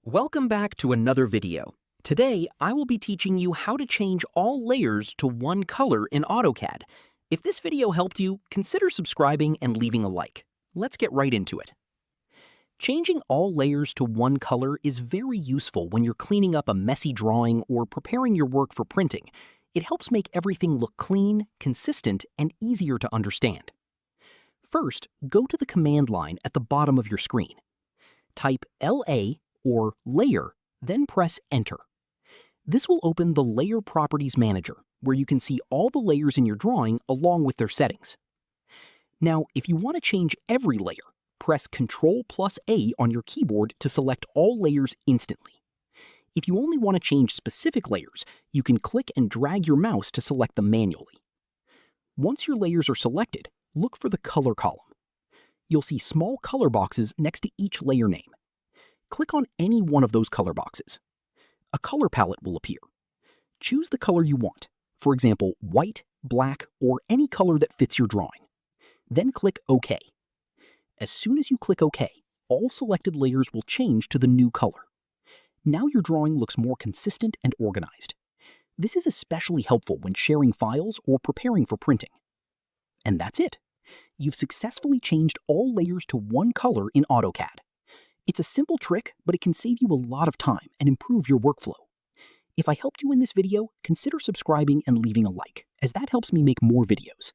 Welcome back to another video. Today, I will be teaching you how to change all layers to one color in Autocad. If this video helped you, consider subscribing and leaving a like. Let's get right into it. Changing all layers to one color is very useful when you're cleaning up a messy drawing or preparing your work for printing. It helps make everything look clean, consistent, and easier to understand. First, go to the command line at the bottom of your screen. Type LA or Layer, then press Enter. This will open the Layer Properties Manager, where you can see all the layers in your drawing along with their settings. Now, if you want to change every layer, press Ctrl+A on your keyboard to select all layers instantly. If you only want to change specific layers, you can click and drag your mouse to select them manually. Once your layers are selected, look for the Color column. You'll see small color boxes next to each layer name. Click on any one of those color boxes. A color palette will appear. Choose the color you want, for example, white, black, or any color that fits your drawing. Then click OK. As soon as you click OK, all selected layers will change to the new color. Now your drawing looks more consistent and organized. This is especially helpful when sharing files or preparing for printing. And that's it. You've successfully changed all layers to one color in Autocad. It's a simple trick, but it can save you a lot of time and improve your workflow. If I helped you in this video, consider subscribing and leaving a like, as that helps me make more videos.